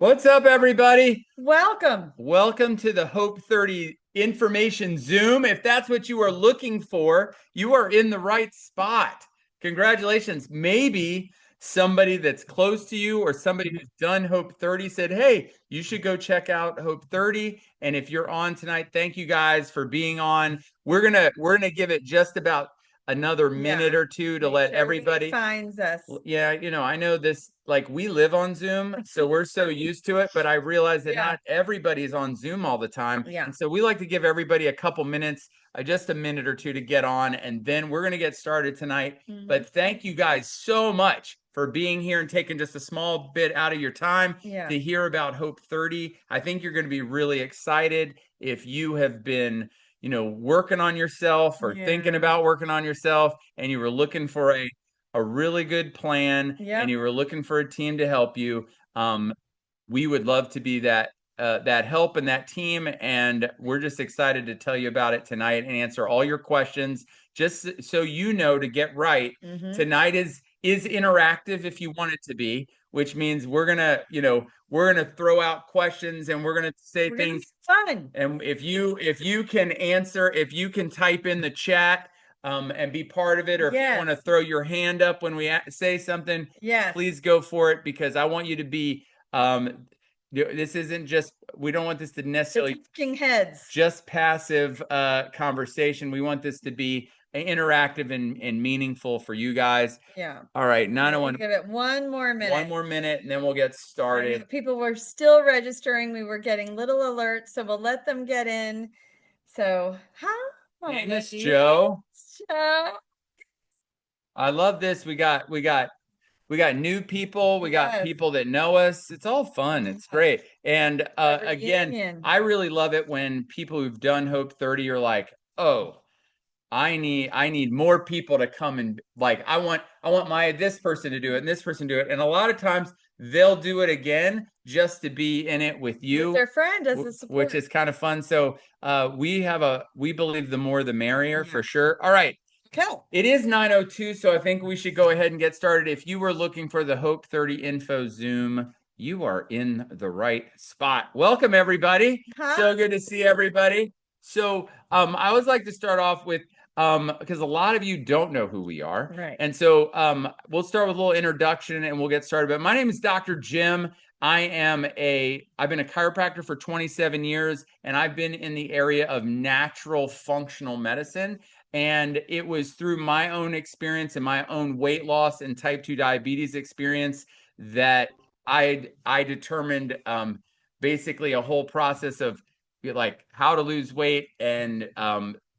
What's up, everybody? Welcome. Welcome to the Hope30 Information Zoom. If that's what you are looking for, you are in the right spot. Congratulations. Maybe somebody that's close to you or somebody who's done Hope30 said, hey, you should go check out Hope30. And if you're on tonight, thank you guys for being on. We're gonna give it just about another minute Yeah. or two to Make let sure everybody everybody. finds us. Yeah, I know this, like we live on Zoom, so we're so used to it, but I realize that Yeah. not everybody's on Zoom all the time. Yeah. And so we like to give everybody a couple minutes, just a minute or two to get on, and then we're going to get started tonight. Mhm. But thank you guys so much for being here and taking just a small bit out of your time Yeah. to hear about Hope30. I think you're going to be really excited if you have been working on yourself or thinking Yeah. about working on yourself and you were looking for a really good plan and Yep. you were looking for a team to help you. We would love to be that help and that team, and we're just excited to tell you about it tonight and answer all your questions. Just so you know, to get right, Mhm. tonight is interactive if you want it to be, which means we're gonna throw out questions and we're gonna say We're gonna things. have fun. And if you can answer, if you can type in the chat, and be part of it, or if you want to Yes. throw your hand up when we say something, Yes. please go for it, because I want you to be. This isn't just. We don't want this to The necessarily talking heads. just passive conversation. We want this to be interactive and meaningful for you guys. Yeah. All right, Okay, we'll 901. give it one more One minute. more minute, and then we'll get I know started. people were still registering. We were getting little alerts, so we'll let them get in. So, Hey, Miss hi, Joe. Joe. I love this. We got new people. We got Yes. people that know us. It's all fun. It's Yes. great. And A again, reunion. I really love it when people who've done Hope30 are like, "Oh, I need more people to come, and like I want my this person to do it and this person to do it." And a lot of times they'll do it again just to be in it with With you, their friend as a which support. is kind of fun. So we believe the more the merrier Yeah. for sure. All right. Cool. It is 9:02, so I think we should go ahead and get started. If you were looking for the Hope30 Info Zoom, you are in the right spot. Welcome, everybody. Huh? So good to see everybody. So, I always like to start off with, because a lot of you don't know who we are. Right. And so, we'll start with a little introduction and we'll get started. But my name is Dr. Jim. I've been a chiropractor for 27 years, and I've been in the area of natural functional medicine. And it was through my own experience and my own weight loss and type 2 diabetes experience that I determined, basically a whole process of like how to lose weight. And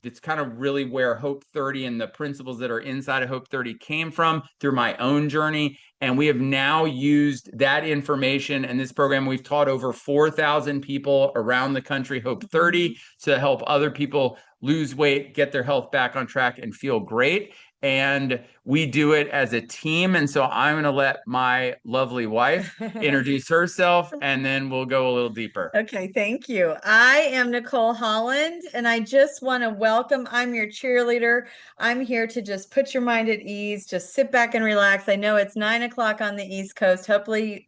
it's kind of really where Hope30 and the principles that are inside of Hope30 came from through my own journey. And we have now used that information and this program. We've taught over 4,000 people around the country Hope30 to help other people lose weight, get their health back on track, and feel great. And we do it as a team. And so I'm going to let my lovely wife introduce herself, and then we'll go a little deeper. Okay, thank you. I am Nicole Holland, and I just want to welcome. I'm your cheerleader. I'm here to just put your mind at ease, just sit back and relax. I know it's 9 o'clock on the East Coast. Hopefully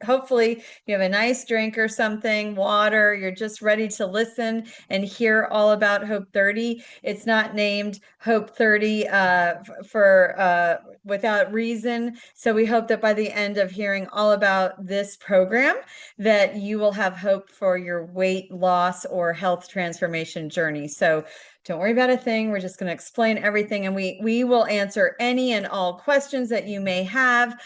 you have a nice drink or something, water. You're just ready to listen and hear all about Hope30. It's not named Hope30 for without reason. So we hope that by the end of hearing all about this program, that you will have hope for your weight loss or health transformation journey. So don't worry about a thing. We're just going to explain everything, and we will answer any and all questions that you may have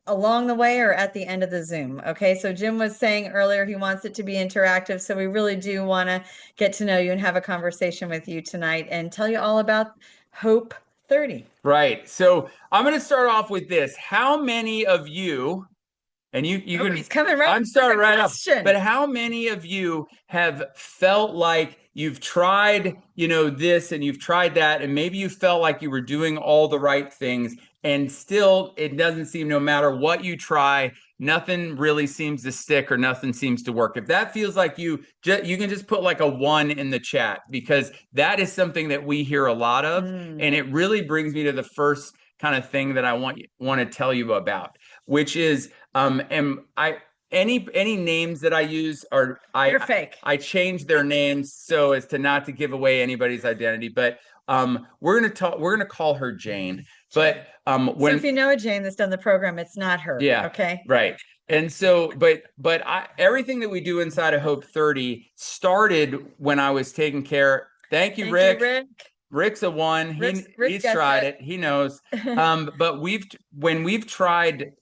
along the way or at the end of the Zoom. Okay, so Jim was saying earlier he wants it to be interactive. So we really do want to get to know you and have a conversation with you tonight and tell you all about Hope 30. Right. So I'm going to start off with this. How many of you, and you Oh, can, he's coming right. I'm starting right up, Question. but how many of you have felt like you've tried, this and you've tried that, and maybe you felt like you were doing all the right things, and still it doesn't seem, no matter what you try, nothing really seems to stick or nothing seems to work. If that feels like you can just put like a 1 in the chat, because that is something that we hear a lot of. And it really brings me to the first kind of thing that I want to tell you about, which is, any names that I use are They're fake. I change their names so as to not to give away anybody's identity. But we're gonna call her Jane. Jane. But So if when you know a Jane that's done the program, it's not her. yeah, Okay. right. And so, but everything that we do inside of Hope 30 started when I was taking care. Thank you, Thank you, Rick. Rick. Rick's a one. Rick He's gets tried it. it. He knows. But when we've tried,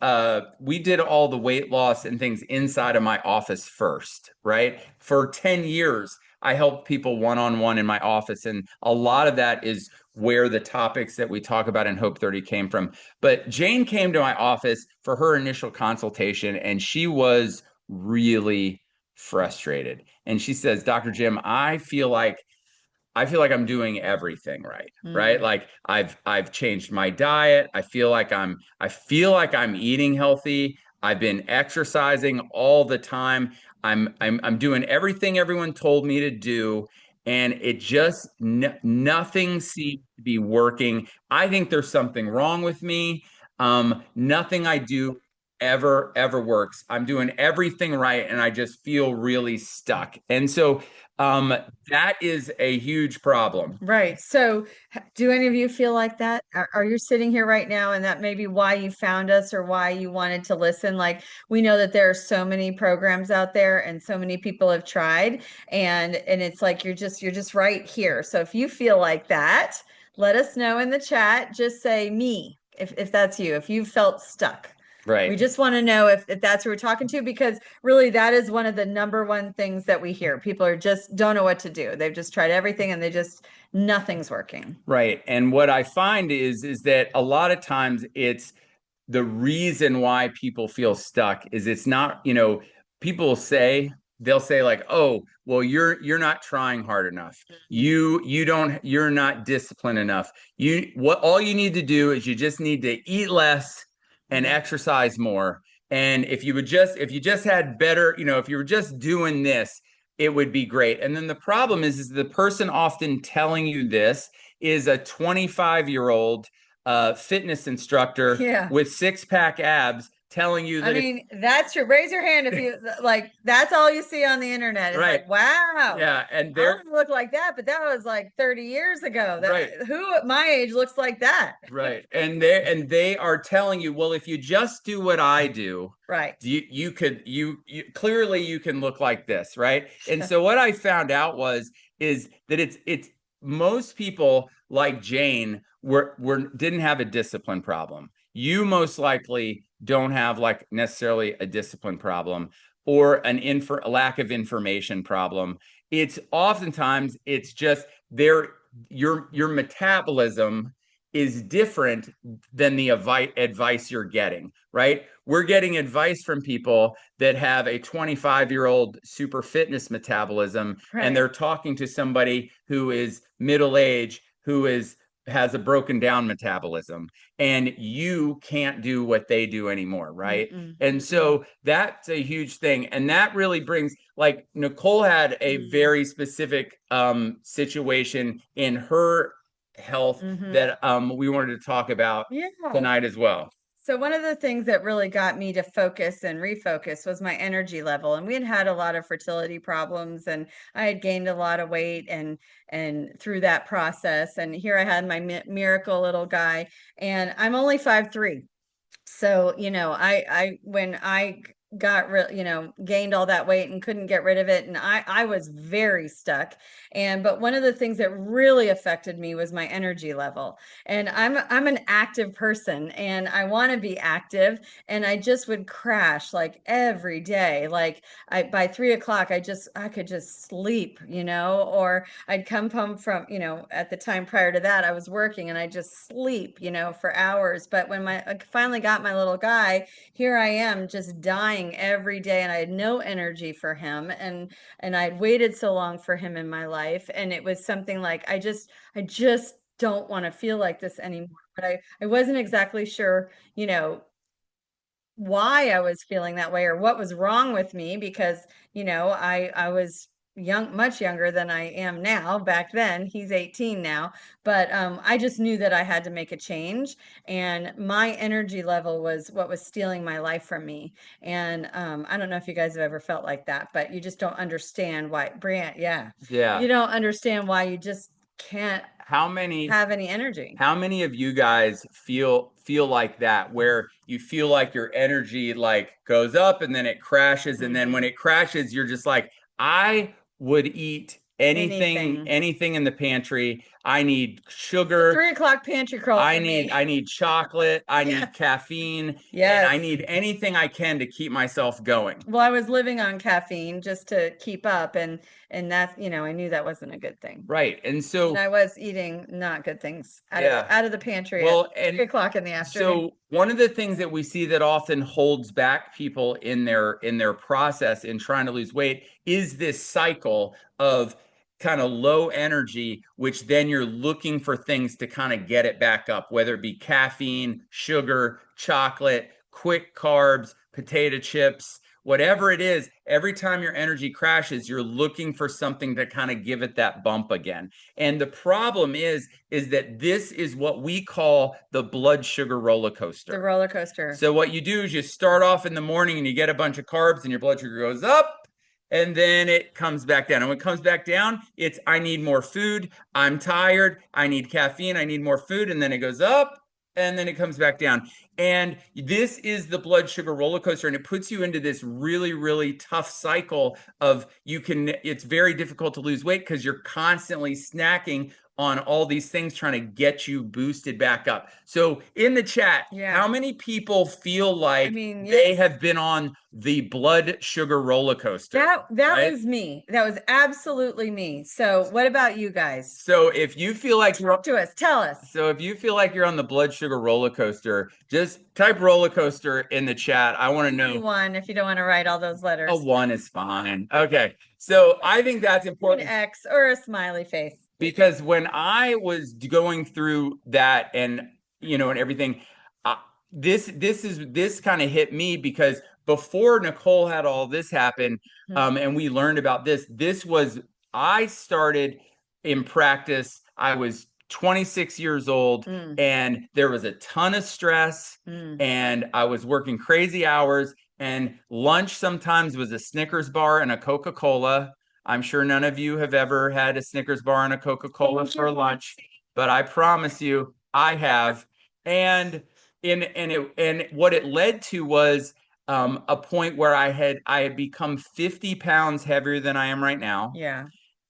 we did all the weight loss and things inside of my office first, right? For 10 years, I helped people one-on-one in my office, and a lot of that is where the topics that we talk about in Hope 30 came from. But Jane came to my office for her initial consultation, and she was really frustrated. And she says, Dr. Jim, I feel like I'm doing everything right, right? Mm. Like I've changed my diet. I feel like I'm eating healthy. I've been exercising all the time. I'm doing everything everyone told me to do, and it just nothing seems to be working. I think there's something wrong with me. Nothing I do ever works. I'm doing everything right, and I just feel really stuck. And so um, that is a huge problem. Right. So, do any of you feel like that? Are you sitting here right now, and that may be why you found us or why you wanted to listen? Like, we know that there are so many programs out there, and so many people have tried, and it's like you're just right here. So, if you feel like that, let us know in the chat. Just say me if that's you. If you felt stuck. We Right. just want to know if that's who we're talking to, because really that is one of the number one things that we hear. People are just don't know what to do. They've just tried everything and they just nothing's working. Right. And what I find is that a lot of times it's the reason why people feel stuck is it's not, people say they'll say like, "Oh, well you're not trying hard enough. You're not disciplined enough. What all you need to do is you just need to eat less and Mhm. exercise more. And if you just had better, if you were just doing this, it would be great." And then the problem is the person often telling you this is a 25-year-old fitness instructor Yeah. with six-pack abs telling you I that if mean, that's your raise your hand if you like that's all you see on the internet. It's right, like, wow, yeah, and I they're don't look like that, but that was like 30 years ago. That right, who at my age looks like that? right, and they are telling you, well, if you just do what I do, Right. you clearly you can look like this, right? And so what I found out is that it's most people like Jane were didn't have a discipline problem. You most likely don't have like necessarily a discipline problem or a lack of information problem. It's oftentimes it's just there your metabolism is different than the advice you're getting, right? We're getting advice from people that have a 25-year-old super fitness metabolism, and Right. they're talking to somebody who is middle age, who is has a broken down metabolism, and you can't do what they do anymore, right? Mm-mm, And mm-mm, so that's a huge thing. And that really brings, like, Nicole had a mm, very specific situation in her health mm-hmm. that we wanted to talk about Yeah. tonight as well. So one of the things that really got me to focus and refocus was my energy level. And we had had a lot of fertility problems and I had gained a lot of weight and through that process. And here I had my miracle little guy and I'm only 5'3". So, when I got gained all that weight and couldn't get rid of it, and I was very stuck. But one of the things that really affected me was my energy level. And I'm an active person and I want to be active, and I just would crash like every day. Like by 3 o'clock, I could just sleep, or I'd come home from, at the time prior to that, I was working and I just sleep, for hours. But when I finally got my little guy, here I am just dying every day and I had no energy for him. And I'd waited so long for him in my life. And it was something like, I just don't want to feel like this anymore. But I wasn't exactly sure, why I was feeling that way or what was wrong with me because, I was much younger than I am now. Back then, he's 18 now, but I just knew that I had to make a change, and my energy level was what was stealing my life from me. And I don't know if you guys have ever felt like that, but you just don't understand why, Brant, yeah, Yeah. you don't understand why you just can't How many have any energy. how many of you guys feel like that, where you feel like your energy like goes up and then it crashes, and then when Mhm. it crashes, you're just like, I would eat anything, Anything. anything in the pantry. I need It's a sugar. 3 o'clock pantry crawl I for need me. I need chocolate. I Yes. need caffeine, and I Yes. need anything I can to keep myself going. Well, I was living on caffeine just to keep up, and that's, I knew that wasn't a good thing. Right. And And so, I was eating not good things yeah. out of the pantry at Well, and 3 o'clock in the afternoon. so one of the things that we see that often holds back people in their process in trying to lose weight is this cycle of kind of low energy, which then you're looking for things to kind of get it back up, whether it be caffeine, sugar, chocolate, quick carbs, potato chips, whatever it is. Every time your energy crashes, you're looking for something to kind of give it that bump again. And the problem is that this is what we call the blood sugar roller The coaster. roller coaster. So what you do is you start off in the morning and you get a bunch of carbs and your blood sugar goes up, and then it comes back down. And when it comes back down, it's I need more food, I'm tired, I need caffeine, I need more food, and then it goes up and then it comes back down. And this is the blood sugar roller coaster, and it puts you into this really, really tough cycle of it's very difficult to lose weight because you're constantly snacking on all these things trying to get you boosted back up. So in the chat, Yeah. how many people feel like Yeah. they have been on the blood sugar roller coaster, That right? was me. That was absolutely me. So what about you guys? So if you feel like Talk to us. Tell us. so if you feel like you're on the blood sugar roller coaster, just type roller coaster in the chat. I want to know. One, if you don't want to write all those A letters. one is fine. Okay. So I think that's An important X or a smiley face. because when I was going through that and and everything, uh, this kind of hit me because before Nicole had all this happen, and we learned about this was I started in practice. I was 26 years old, and there was a ton of stress, and I was working crazy hours, and lunch sometimes was a Snickers bar and a Coca-Cola. I'm sure none of you have ever had a Snickers bar and a Coca-Cola for lunch, but I promise you, I have. And and what it led to was a point where I had become 50 pounds heavier than I am right now, Yeah.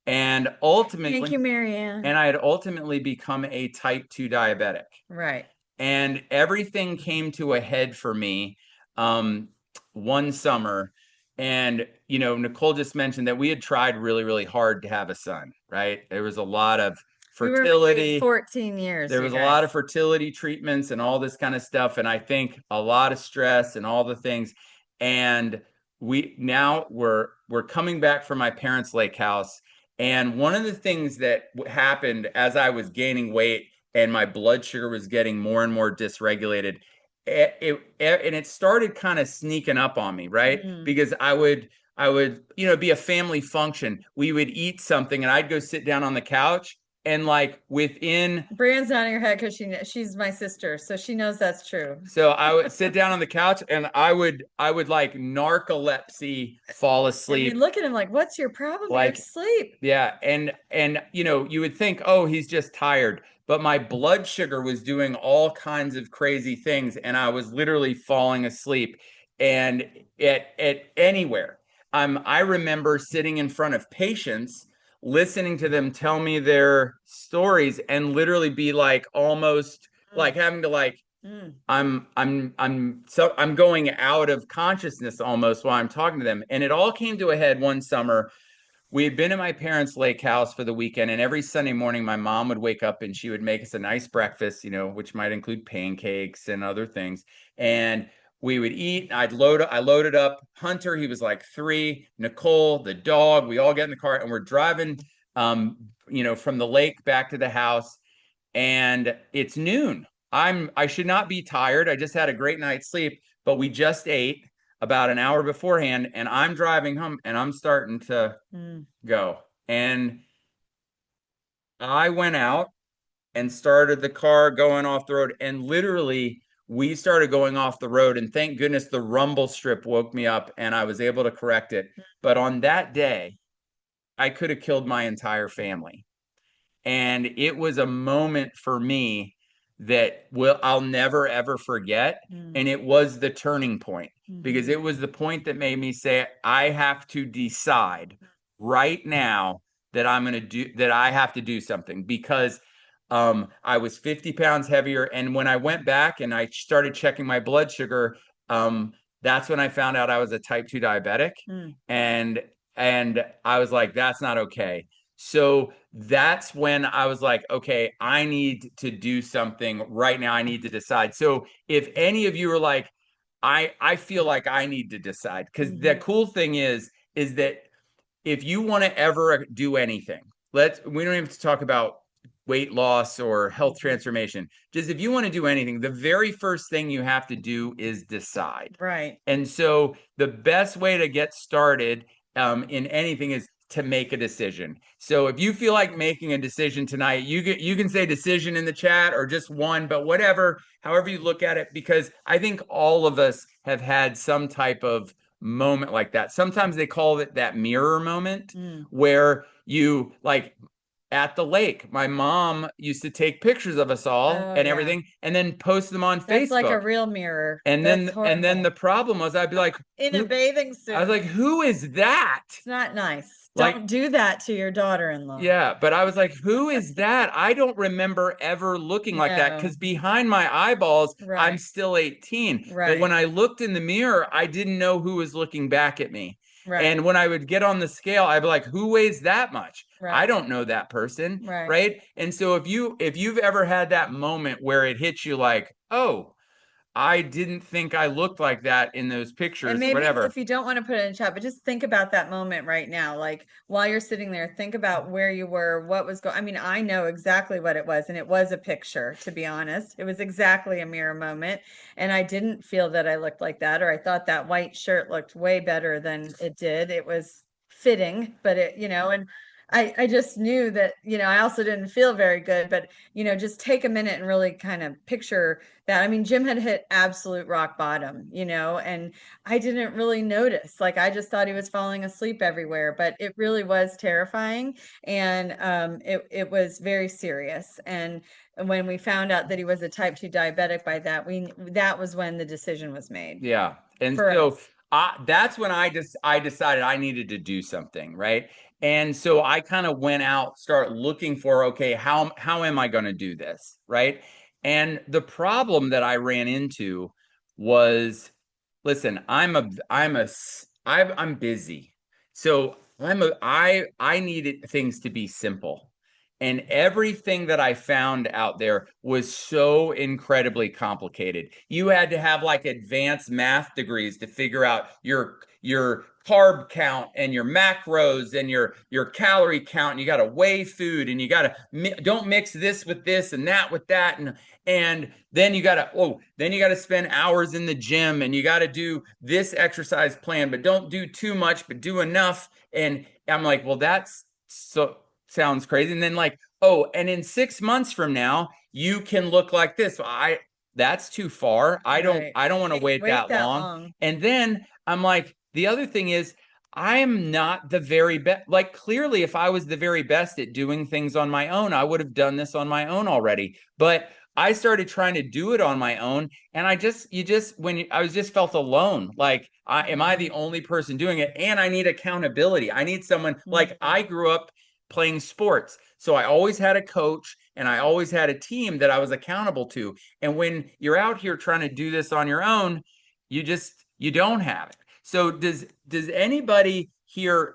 and Thank you, Marianne. I had ultimately become a type 2 diabetic. Right. And everything came to a head for me um, one summer. And, Nicole just mentioned that we had tried really, really hard to have a son, right? There was a lot of We were married fertility. 14 years, There you was a lot guys. of fertility treatments and all this kind of stuff. And I think a lot of stress and all the things. And we're coming back from my parents' lake house. And one of the things that happened as I was gaining weight and my blood sugar was getting more and more dysregulated, and it started kind of sneaking up on me, right? Because I would be a family function. We would eat something and I'd go sit down on the couch, and like within Brian's nodding her head because she's my sister, so she knows that's true. so I would sit down on the couch and I would like narcolepsy fall And we asleep. look at him like, "What's your problem? You're Like, asleep." yeah, and you would think, oh, he's just tired, but my blood sugar was doing all kinds of crazy things, and I was literally falling asleep. And at anywhere, I remember sitting in front of patients, listening to them tell me their stories, and literally be like almost like having to like I'm going out of consciousness almost while I'm talking to them. And it all came to a head one summer. We had been at my parents' lake house for the weekend, and every Sunday morning, my mom would wake up and she would make us a nice breakfast, which might include pancakes and other things. And we would eat. I loaded up Hunter. He was like 3. Nicole, the dog. We all get in the car and we're driving, from the lake back to the house. And it's noon. I should not be tired. I just had a great night's sleep, but we just ate. about an hour beforehand, and I'm driving home and I'm starting to Mm. go. And I went out and started the car going off the road. And literally, we started going off the road. And thank goodness the rumble strip woke me up and I was able to correct it. But on that day, I could have killed my entire family. And it was a moment for me that I'll never ever forget. Mm. And it was the turning point because Mhm. it was the point that made me say, I have to decide right now that I'm going to do that. I have to do something because I was 50 pounds heavier. And when I went back and I started checking my blood sugar, that's when I found out I was a type 2 diabetic. Mm. And I was like, that's not okay. So that's when I was like, okay, I need to do something right now. I need to decide. So if any of you are like, I feel like I need to decide, because the Mhm. cool thing is that if you want to ever do anything, we don't even have to talk about weight loss or health Mhm. transformation. Just if you want to do anything, the very first thing you have to do is decide. Right. And so the best way to get started in anything is to make a decision. So if you feel like making a decision tonight, you can say decision in the chat or just one, but whatever, however you look at it, because I think all of us have had some type of moment like that. Sometimes they call it that mirror moment Mm. where you like at the lake. My mom used to take pictures of us all Oh, and yeah. everything and then post them on That's like a Facebook. real mirror. And That's then horrible. the problem was I'd be like, In a who bathing I was suit. like, who is that? It's not nice. Like, Don't do that to your daughter-in-law. yeah, but I was like, who is that? I don't remember ever looking like that No. because behind my eyeballs, I'm Right. still 18. But when Right. I looked in the mirror, I didn't know who was looking back at me. Right. And when I would get on the scale, I'd be like, who weighs that much? I Right. don't know that person, Right. right? And so if you've ever had that moment where it hits you like, oh, I didn't think I looked like that in those And pictures, maybe whatever. if you don't want to put it in chat, but just think about that moment right now. Like while you're sitting there, think about where you were, what was going. I mean, I know exactly what it was, and it was a picture, to be honest. It was exactly a mirror moment. And I didn't feel that I looked like that, or I thought that white shirt looked way better than it did. It was fitting, but and I just knew that, I also didn't feel very good, but just take a minute and really kind of picture that. I mean, Jim had hit absolute rock bottom, and I didn't really notice. Like I just thought he was falling asleep everywhere, but it really was terrifying, and it was very serious. And when we found out that he was a type 2 diabetic by that was when the decision was made Yeah. And for so us. that's when I decided I needed to do something, right? And so I kind of went out, start looking for, okay, how am I going to do this, right? And the problem that I ran into was, listen, I'm busy. So I needed things to be simple. And everything that I found out there was so incredibly complicated. You had to have like advanced math degrees to figure out your carb count and your macros and your calorie count. And you got to weigh food and you got to don't mix this with this and that with that and then you got to spend hours in the gym and you got to do this exercise plan, but don't do too much, but do enough. And I'm like, well, that's so sounds crazy. And then like, oh, and in 6 months from now, you can look like this. That's too far. Right. I don't want to wait Wait that that long. long. And then I'm like, the other thing is I'm not the very best. Like clearly, if I was the very best at doing things on my own, I would have done this on my own already. But I started trying to do it on my own, and I was just felt alone. Like, am I the Mhm. only person doing it? And I need accountability. I need someone like Mhm. I grew up playing sports. So I always had a coach and I always had a team that I was accountable to. And when you're out here trying to do this on your own, you don't have it. So does anybody here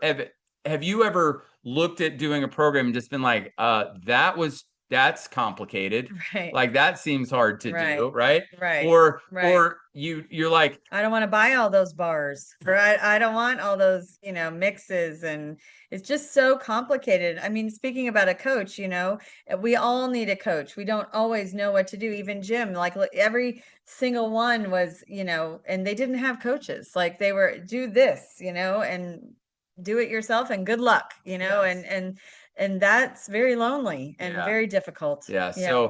have you ever looked at doing a program and just been like, that was that's complicated. Right. Like that seems hard to Right. do, right? Right. Or Right. or you're like, I don't want to buy all those bars, or I don't want all those, mixes, and it's just so complicated. I mean, speaking about a coach, we all need a coach. We don't always know what to do. Even Jim, like every single one was, and they didn't have coaches. Like they were do this, and do it yourself and good luck, yes. and that's very lonely and Yeah. very difficult. Yeah. Yeah.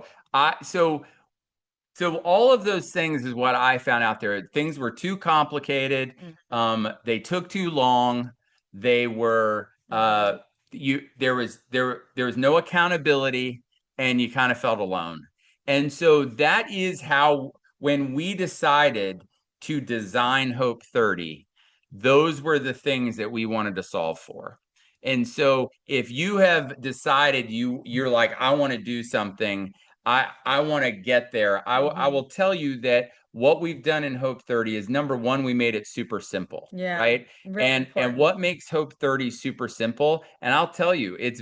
So all of those things is what I found out there. Things were too complicated. They took too long. They were Mhm. there was no accountability, and you kind of felt alone. And so that is how when we decided to design Hope 30, those were the things that we wanted to solve for. And so if you have decided you're like, I want to do something, I want to get there. I Mhm. will tell you that what we've done in Hope 30 is number one, we made it super simple, Yeah, right? really And important. what makes Hope 30 super simple? And I'll tell you, it's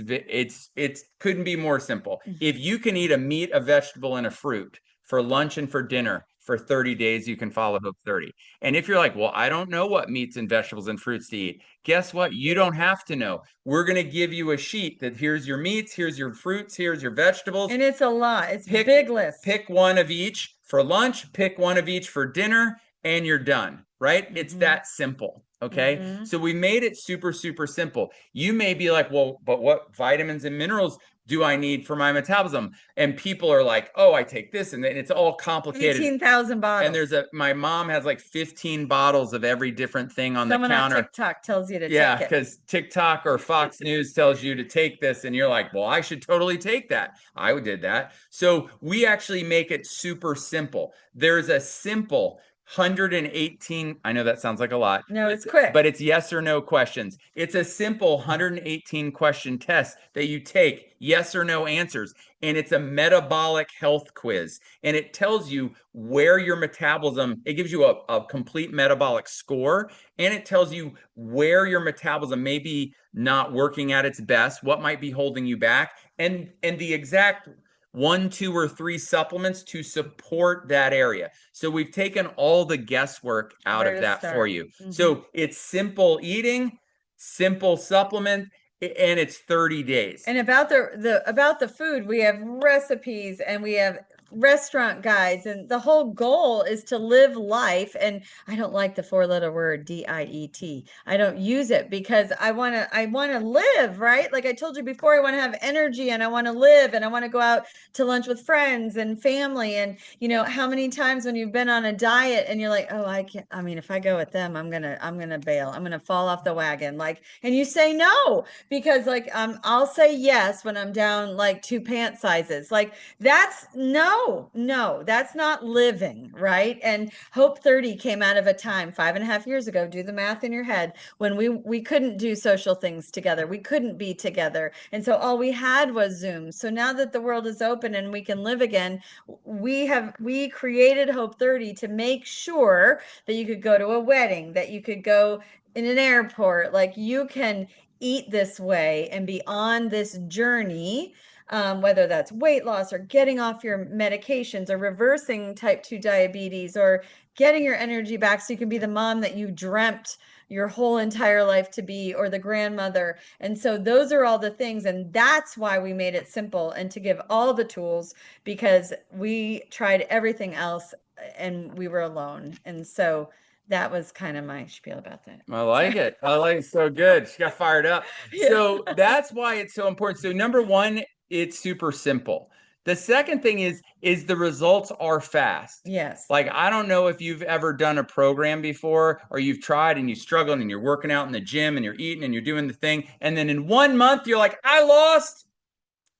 couldn't be more simple. If you can eat a meat, a vegetable, and a fruit for lunch and for dinner for 30 days, you can follow Hope 30. And if you're like, well, I don't know what meats and vegetables and fruits to eat, guess what? You don't have to know. We're going to give you a sheet that here's your meats, here's your fruits, here's your vegetables. And it's a lot. It's pick big list. pick one of each for lunch, pick one of each for dinner, and you're done, right? It's Hmm. that simple. Okay. Hmm. So we made it super, super simple. You may be like, well, but what vitamins and minerals do I need for my metabolism? And people are like, oh, I take this, and it's all complicated. 18,000 And bottles. my mom has like 15 bottles of every different thing on the Someone on counter. TikTok tells you to Yeah, take it. because TikTok or Fox News tells you to take this, and you're like, well, I should totally take that. I did that. So we actually make it super simple. There's a simple 118, I know that sounds like a lot, No, it's quick. but it's yes or no questions. It's a simple 118 question test that you take, yes or no answers. And it's a metabolic health quiz. And it tells you where your metabolism, it gives you a complete metabolic score, and it tells you where your metabolism may be not working at its best, what might be holding you back, and the exact one, two, or three supplements to support that area. So we've taken all the guesswork out Where of to that for start. you. Hmm. So it's simple eating, simple supplement, and it's 30 days. And about the food, we have recipes and we have restaurant guides, and the whole goal is to live life. And I don't like the four-letter word diet. I don't use it because I want to live, right? Like I told you before, I want to have energy and I want to live and I want to go out to lunch with friends and family. And how many times when you've been on a diet and you're like, oh, I can't, I mean, if I go with them, I'm gonna bail. I'm gonna fall off the wagon. Like, and you say no because like I'll say yes when I'm down like two pant sizes. Like that's no, that's not living, right? And Hope 30 came out of a time 5.5 years ago, do the math in your head, when we couldn't do social things together. We couldn't be together. And so all we had was Zoom. So now that the world is open and we can live again, we created Hope 30 to make sure that you could go to a wedding, that you could go in an airport, like you can eat this way and be on this journey, whether that's weight loss or getting off your medications or reversing type 2 diabetes or getting your energy back so you can be the mom that you dreamt your whole entire life to be, or the grandmother. And so those are all the things. And that's why we made it simple and to give all the tools, because we tried everything else and we were alone. And so that was kind of my spiel about that. I like it. I like it. So good. She got fired up. Yeah. So that's why it's so important. So number one, it's super simple. The second thing is the results are fast. Yes. Like I don't know if you've ever done a program before or you've tried and you struggled and you're working out in the gym and you're eating and you're doing the thing. And then in 1 month, you're like, I lost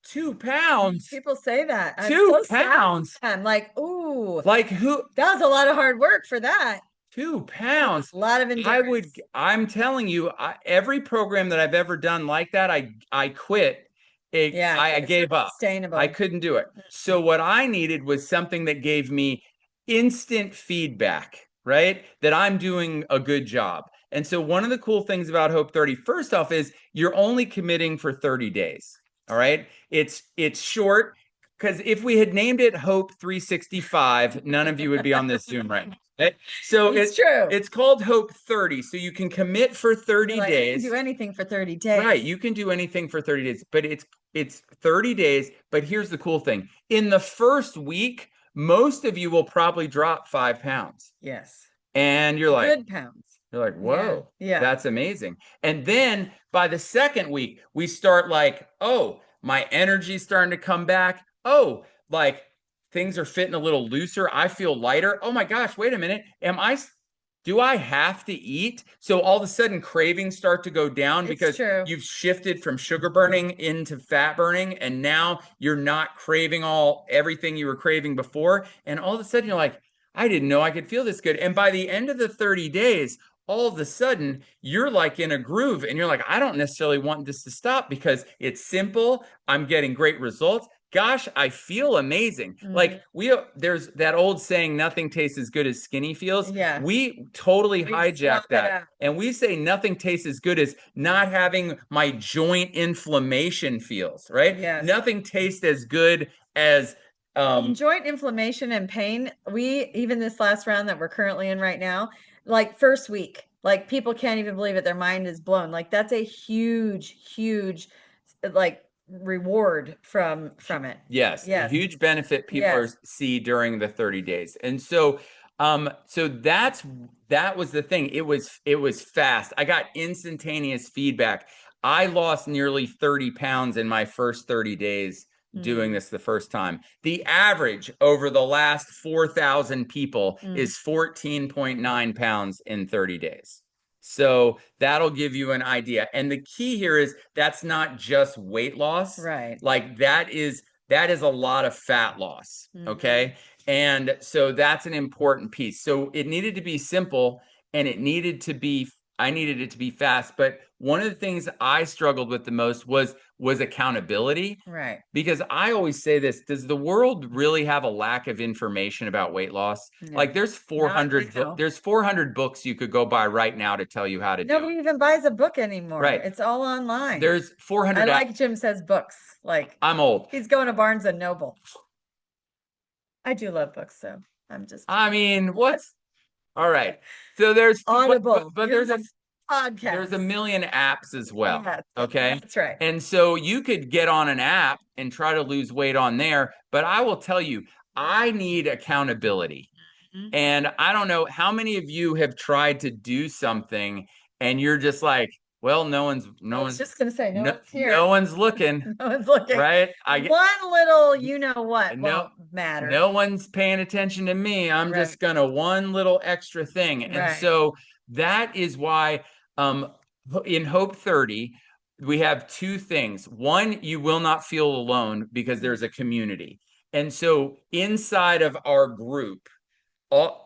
2 pounds. People say that. I'm Two so sad. pounds. I'm like, ooh, Like who? that was a lot of hard work for that. 2 pounds. A lot of endurance. I'm telling you, every program that I've ever done like that, I quit. Yeah, I it's not gave up. I sustainable. couldn't do it. So what I needed was something that gave me instant feedback, right? That I'm doing a good job. And so one of the cool things about Hope 30, first off, is you're only committing for 30 days. All right. It's short. because if we had named it Hope 365, none of you would be on this Zoom right now. So It's true. it's called Hope 30. So you can commit for 30 Like, I can days. do anything for 30 Right, days. you can do anything for 30 days, but it's 30 days, but here's the cool thing. In the first week, most of you will probably drop 5 pounds. Yes. And Good pounds. you're like, Yeah. whoa, Yeah. that's amazing. And then by the second week, we start like, oh, my energy's starting to come back. Oh, like things are fitting a little looser. I feel lighter. Oh my gosh, wait a minute. Do I have to eat? So all of a sudden cravings start to go down It's because true. you've shifted from sugar burning into fat burning, and now you're not craving everything you were craving before. And all of a sudden you're like, I didn't know I could feel this good. And by the end of the 30 days, all of a sudden you're like in a groove and you're like, I don't necessarily want this to stop because it's simple. I'm getting great results. Gosh, I feel amazing. Like there's that old saying, nothing tastes as good as skinny feels. Yeah. We totally We hijack swap it that. out. And we say nothing tastes as good as not having my joint inflammation feels, right? Yes. Nothing tastes as good as Joint inflammation and pain, even this last round that we're currently in right now, like first week, like people can't even believe it. Their mind is blown. Like that's a huge, huge like reward from it. Yes, a Yes. huge benefit people Yes. see during the 30 days. And so that was the thing. It was fast. I got instantaneous feedback. I lost nearly 30 pounds in my first 30 days doing this the first time. The average over the last 4,000 people is 14.9 pounds in 30 days. So that'll give you an idea. And the key here is that's not just weight loss. Right. Like that is a lot of fat loss. Okay. And so that's an important piece. So it needed to be simple and I needed it to be fast. But one of the things I struggled with the most was accountability. Right. Because I always say this, does the world really have a lack of information about weight loss? No. Like Not now. there's 400 books you could go buy right now to tell you how to do it. Nobody even buys a book anymore. Right. It's all online. There's 400 I like Jim says books. Like I'm old. he's going to Barnes and Noble. I do love books, so I'm just I mean, what's all right. So there's Audible. but there's a podcast. there's a million apps as well. Yes, Okay. that's right. And so you could get on an app and try to lose weight on there, but I will tell you, I need accountability. And I don't know how many of you have tried to do something and you're just like, well, I was just gonna say, no one's here. no one's looking, No one's looking. right? One little, you know what, won't matter. No one's paying attention to me. I'm just gonna one little extra thing. And so that is why in Hope 30, we have two things. One, you will not feel alone because there's a community. And so inside of our group,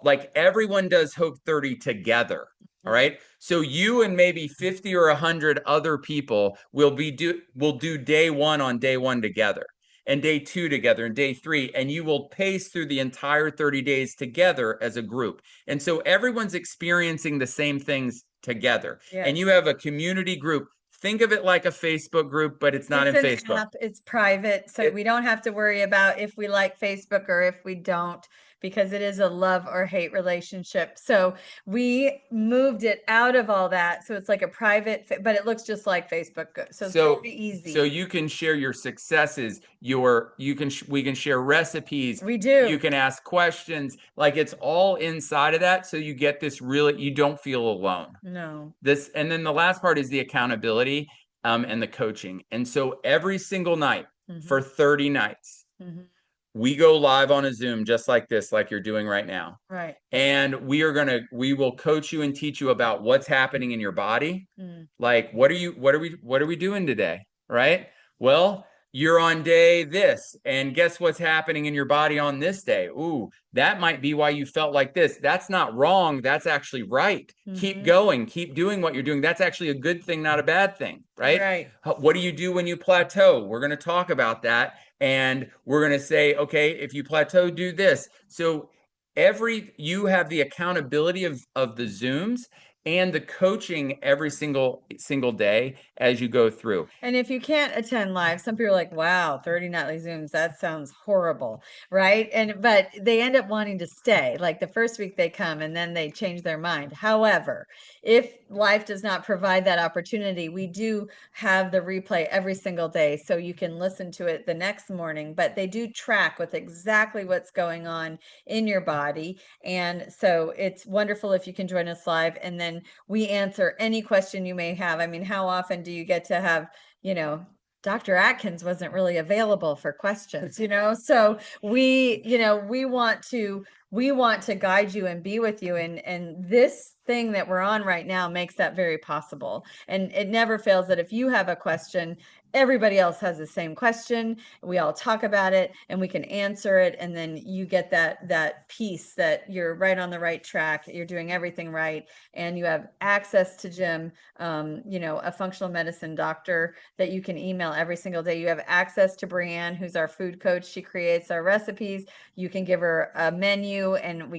like everyone does Hope 30 together. All right. So you and maybe 50 or 100 other people will do day one on day one together, and day two together, and day three, and you will pace through the entire 30 days together as a group. And so everyone's experiencing the same things together. Yes. And you have a community group. Think of it like a Facebook group, but it's not in Facebook. App. It's private, so we don't have to worry about if we like Facebook or if we don't, because it is a love or hate relationship. So we moved it out of all that. So it's like a private, but it looks just like Facebook. So it's very easy. So you can share your successes, we can share recipes. We do. You can ask questions. Like it's all inside of that. So you get this you don't feel alone. No. And then the last part is the accountability and the coaching. And so every single night for 30 nights, we go live on a Zoom just like this, like you're doing right now. Right. And we will coach you and teach you about what's happening in your body. Like, what are we doing today? Right? Well, you're on day this, and guess what's happening in your body on this day? Ooh, that might be why you felt like this. That's not wrong. That's actually right. Keep going. Keep doing what you're doing. That's actually a good thing, not a bad thing. Right? Right. What do you do when you plateau? We're going to talk about that. And we're going to say, okay, if you plateau, do this. So you have the accountability of the Zooms, and the coaching every single day as you go through. And if you can't attend live, some people are like, wow, 30 nightly Zooms, that sounds horrible, right? But they end up wanting to stay. Like the first week they come and then they change their mind. However, if life does not provide that opportunity, we do have the replay every single day so you can listen to it the next morning. But they do track with exactly what's going on in your body. And so it's wonderful if you can join us live, and then we answer any question you may have. I mean, how often do you get to have, you know, Dr. Atkins wasn't really available for questions, so we want to guide you and be with you, and this thing that we're on right now makes that very possible. And it never fails that if you have a question, everybody else has the same question. We all talk about it and we can answer it, and then you get that piece that you're right on the right track, you're doing everything right, and you have access to Jim, a functional medicine doctor that you can email every single day. You have access to Brianne, who's our food coach. She creates our recipes. You can give her a menu, and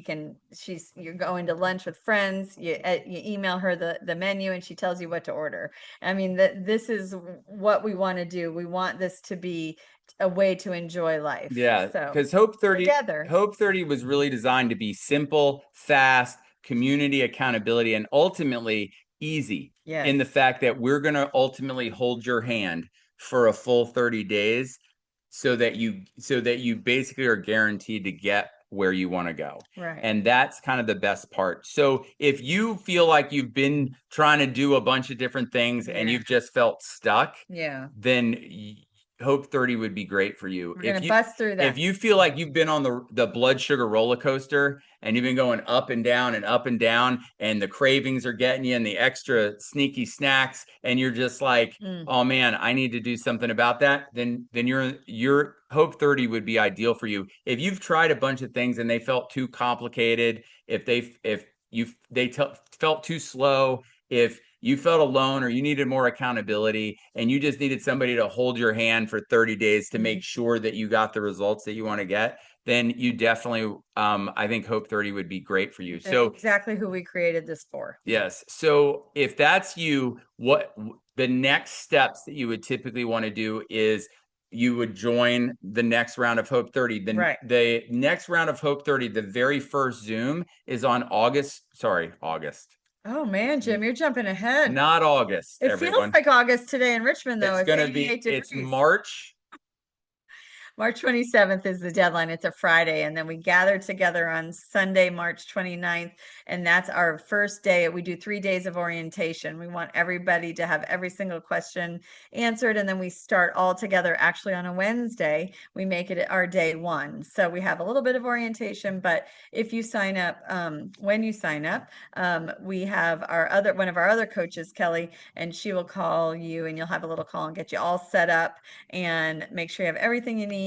you're going to lunch with friends. You email her the menu, and she tells you what to order. I mean, this is what we want to do. We want this to be a way to enjoy life. Yeah, So because Hope30 together. Hope30 was really designed to be simple, fast, community accountability, and ultimately easy in the Yes. fact that we're going to ultimately hold your hand for a full 30 days so that you basically are guaranteed to get where you want to go. Right. And that's kind of the best part. So if you feel like you've been trying to do a bunch of different things and Yeah. you've just felt stuck, Yeah. then Hope30 would be great for you. We're If gonna you bust through if that. you feel like you've been on the blood sugar roller coaster and you've been going up and down and up and down, and the cravings are getting you and the extra sneaky snacks, and you're just like, Mm. oh man, I need to do something about that, then your Hope30 would be ideal for you. If you've tried a bunch of things and they felt too complicated, if felt too slow, if you felt alone or you needed more accountability and you just needed somebody to hold your hand for 30 days to make sure that you got the results that you want to get, then you definitely, I think Hope30 would be great for you. That's So exactly who we created this for. yes. So if that's you, what the next steps that you would typically want to do is you would join the next round of Hope30. Right. The next round of Hope30, the very first Zoom is on August. Oh man, Jim, you're jumping ahead. Not August, It feels everyone. like August today in Richmond, though. It's It's gonna 88 be, it's degrees. March. March 27th is the deadline. It's a Friday. And then we gather together on Sunday, March 29th. And that's our first day. We do 3 days of orientation. We want everybody to have every single question answered. And then we start all together actually on a Wednesday. We make it our day one. So we have a little bit of orientation. But if you sign up, when you sign up, we have one of our other coaches, Kelly, and she will call you, and you'll have a little call and get you all set up and make sure you have everything you need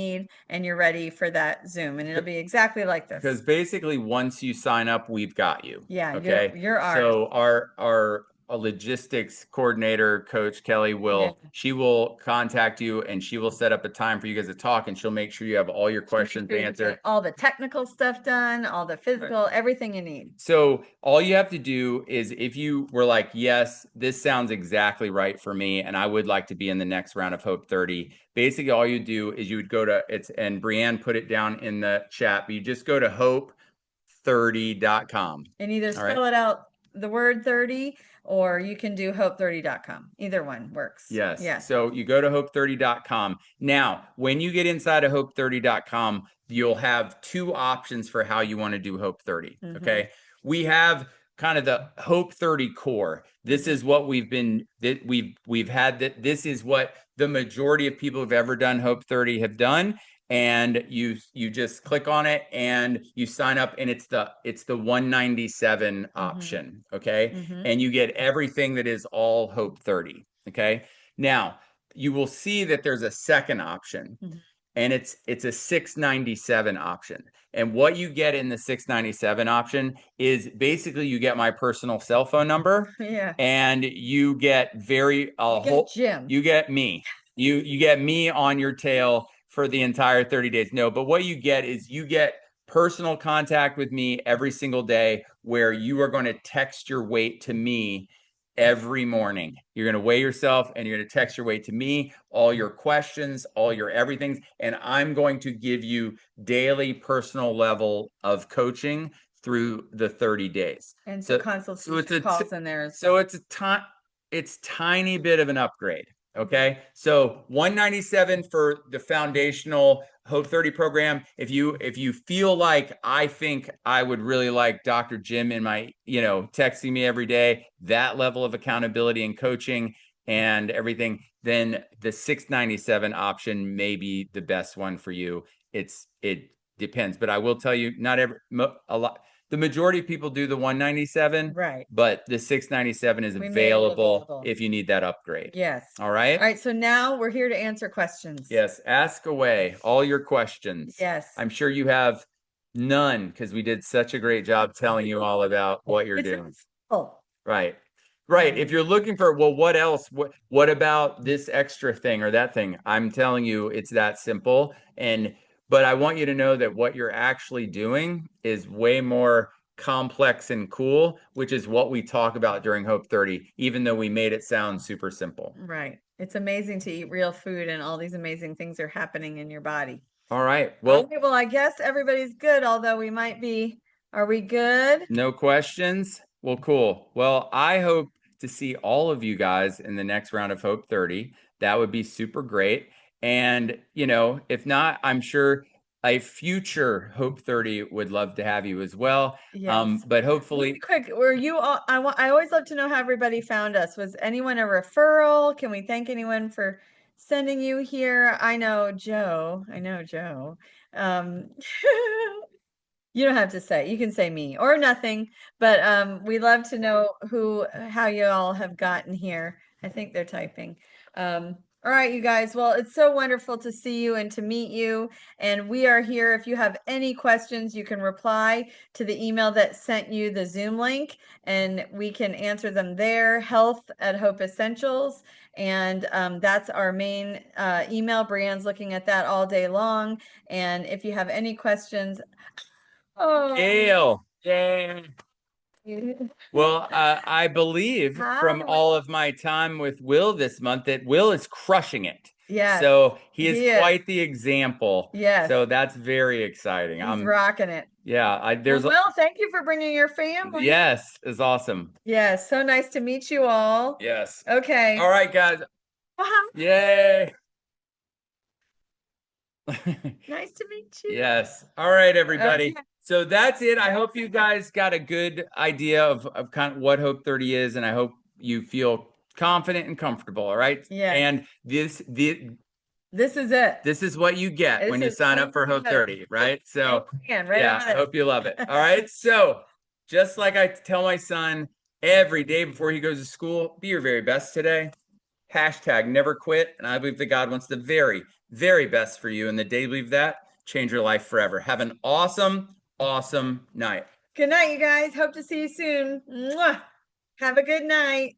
and you're ready for that Zoom. And it'll be exactly like Because this. basically once you sign up, we've got you. Yeah, Okay. you're ours. So our logistics coordinator, Coach Kelly, Yeah. she will contact you and she will set up a time for you guys to talk, and she'll make sure you have all your questions Sure you answered. get all the technical stuff done, all the physical, everything you need. So all you have to do is, if you were like, yes, this sounds exactly right for me, and I would like to be in the next round of Hope30, basically all you do is you would go to and Brianne put it down in the chat, but you just go to hope30.com. And either All right. spell it out the word 30, or you can do hope30.com. Either one works. Yes. Yeah. So you go to hope30.com. Now, when you get inside of hope30.com, you'll have two options for how you want to do Hope30. Okay. We have kind of the Hope30 core. This is what we've had, that this is what the majority of people who've ever done Hope30 have done. And you just click on it and you sign up, and it's the 197 option. Okay. And you get everything that is all Hope30. Okay. Now you will see that there's a second option, and it's a 697 option. And what you get in the 697 option is basically you get my personal cell phone number, Yeah. and you get Jim. you get me. You get me on your tail for the entire 30 days. No, but what you get is you get personal contact with me every single day where you are going to text your weight to me every morning. You're going to weigh yourself and you're going to text your weight to me, all your questions, all your everything. And I'm going to give you daily personal level of coaching through the 30 days. And So, consultation calls in there as so well. it's tiny bit of an upgrade. Okay. So 197 for the foundational Hope 30 program. If you feel like I think I would really like Dr. Jim in my, texting me every day, that level of accountability and coaching and everything, then the 697 option may be the best one for you. It depends, but I will tell you, not every a lot. The majority of people do the 197, Right. but the 697 is We made it available if you need that upgrade. Yes. All right. All right. So now we're here to answer questions. Yes. Ask away all your questions. Yes. I'm sure you have none because we did such a great job telling you all about what you're It's doing. simple. Right. Right. If you're looking for, well, what else? What about this extra thing or that thing? I'm telling you, it's that simple. But I want you to know that what you're actually doing is way more complex and cool, which is what we talk about during Hope 30, even though we made it sound super simple. Right. It's amazing to eat real food and all these amazing things are happening in your body. All right. All Well, right, well, I guess everybody's good, although we might be, are we good? no questions? Well, cool. Well, I hope to see all of you guys in the next round of Hope 30. That would be super great. And, if not, I'm sure a future Hope 30 would love to have you as well. Yes. But hopefully, Really quick, were you all, I always love to know how everybody found us. Was anyone a referral? Can we thank anyone for sending you here? I know Joe. Um, You don't have to say. You can say me or nothing, but we love to know how you all have gotten here. I think they're typing. All right, you guys. Well, it's so wonderful to see you and to meet you. And we are here. If you have any questions, you can reply to the email that sent you the Zoom link, and we can answer them there. Health at Hope Essentials. And that's our main email. Brianne's looking at that all day long. And if you have any questions, oh, Gail. Yay. Well, I believe from Hi. all of my time with Will this month that Will is crushing it. Yes, So he is he is. quite the example. Yes. So that's very exciting. He's rocking it. Yeah, Well, Will, thank you for bringing your family. yes, is awesome. Yes, so nice to meet you all. Yes. Okay. All right, guys. Yay. Nice to meet you. Yes. All right, everybody. Okay. So that's it. I hope you guys got a good idea of kind of what Hope 30 is, and I hope you feel confident and comfortable. All right. Yeah. And this is it. This is what you get when you sign up for Hope 30, right? So yeah, I hope you love it. All right. So just like I tell my son every day before he goes to school, be your very best today. Hashtag never quit. And I believe that God wants the very, very best for you. And the day you believe that, change your life forever. Have an awesome, awesome night. Good night, you guys. Hope to see you soon. Mwah. Have a good night.